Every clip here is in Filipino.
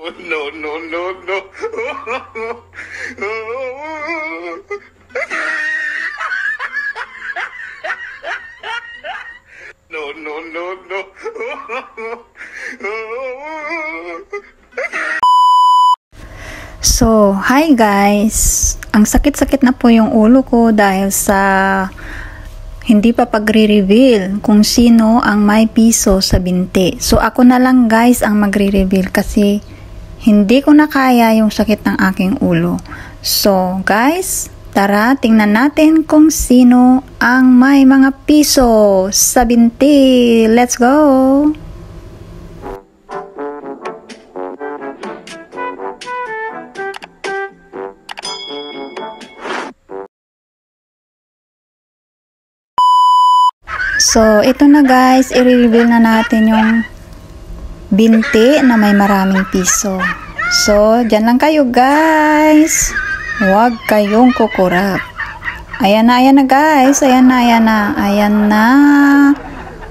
No, no, no, no. No, no, no, no. So, hi guys! Ang sakit-sakit na po yung ulo ko dahil sa hindi pa pagre-reveal kung sino ang may piso sa binti. So, ako na lang guys ang magre-reveal kasi hindi ko na kaya yung sakit ng aking ulo. So, guys, tara tingnan natin kung sino ang may mga piso sa binti. Let's go! So, ito na guys, i-reveal na natin yung binti na may maraming piso. So, dyan lang kayo guys. Huwag kayong kukurap. Ayan na guys. Ayan na.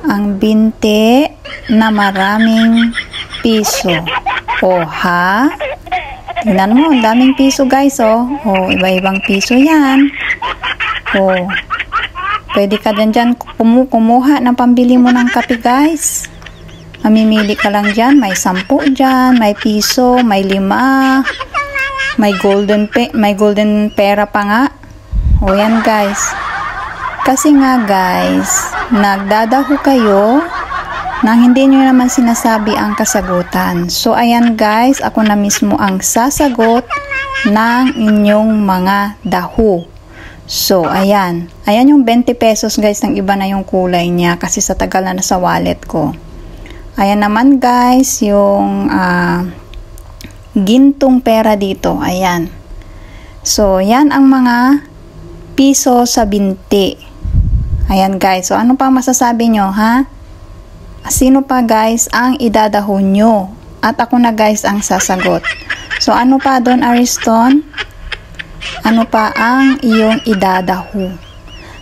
Ang binti na maraming piso. O ha? Tingnan mo, ang daming piso guys oh. O, iba-ibang piso yan. O, pwede ka dyan kumuha ng pambili mo ng kape guys. Mamimili ka lang dyan. May 10 dyan, may piso, may 5, may golden pera pa nga. O yan guys. Kasi nga guys, nagdadaho kayo nang hindi nyo naman sinasabi ang kasagutan. So ayan guys, ako na mismo ang sasagot ng inyong mga daho. So, ayan. Ayan yung 20 pesos guys. Ng iba na yung kulay niya kasi sa tagal na nasa wallet ko. Ayan naman guys, yung gintong pera dito. Ayan. So, yan ang mga piso sa binti. Ayan guys. So, ano pa masasabi nyo, ha? Sino pa guys ang idadaho nyo? At ako na guys ang sasagot. So, ano pa Don Ariston? Ano pa ang iyong idadaho?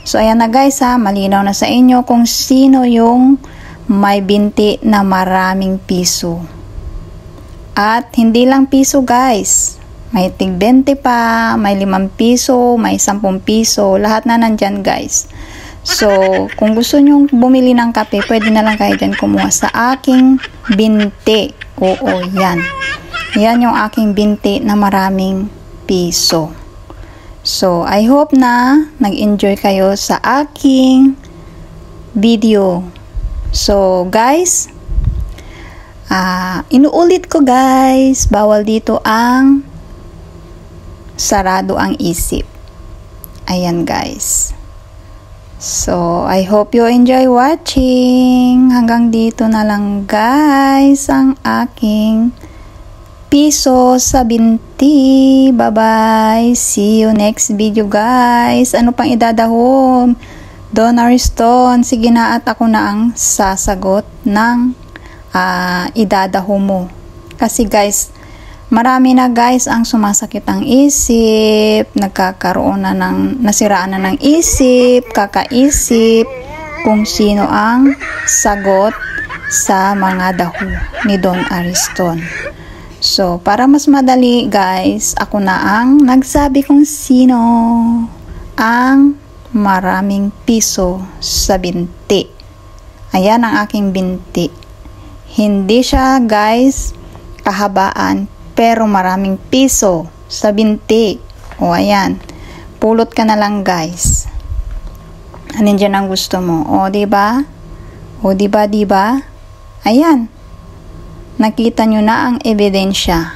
So, ayan na guys ha. Malinaw na sa inyo kung sino yung may binti na maraming piso. At hindi lang piso guys. May tig 20 pa, may 5 piso, may 10 piso. Lahat na nandyan guys. So, kung gusto nyo bumili ng kape, pwede na lang kayo dyan kumuha sa aking binti. Oo, yan. Yan yung aking binti na maraming piso. So, I hope na nag-enjoy kayo sa aking video. So, guys, inuulit ko guys, bawal dito ang sarado ang isip. Ayan guys. So, I hope you enjoy watching. Hanggang dito na lang guys ang aking piso sa binti. Bye-bye. See you next video guys. Ano pang idadahom? Don Ariston. Sige na at ako na ang sasagot ng idadaho mo. Kasi guys, marami na guys ang sumasakit ang isip. Nagkakaroon na nasiraan na ng isip. Kakaisip kung sino ang sagot sa mga daho ni Don Ariston. So, para mas madali guys, ako na ang nagsabi kung sino ang maraming piso sa binti. Ayan ang aking binti. Hindi siya guys kahabaan, pero maraming piso sa binti. O ayan, pulot ka na lang guys. Anin dyan ang gusto mo? O diba? O diba? Ayan. Nakita nyo na ang ebidensya.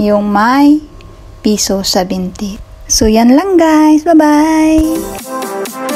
Yung may piso sa binti. So, yan lang guys. Bye-bye!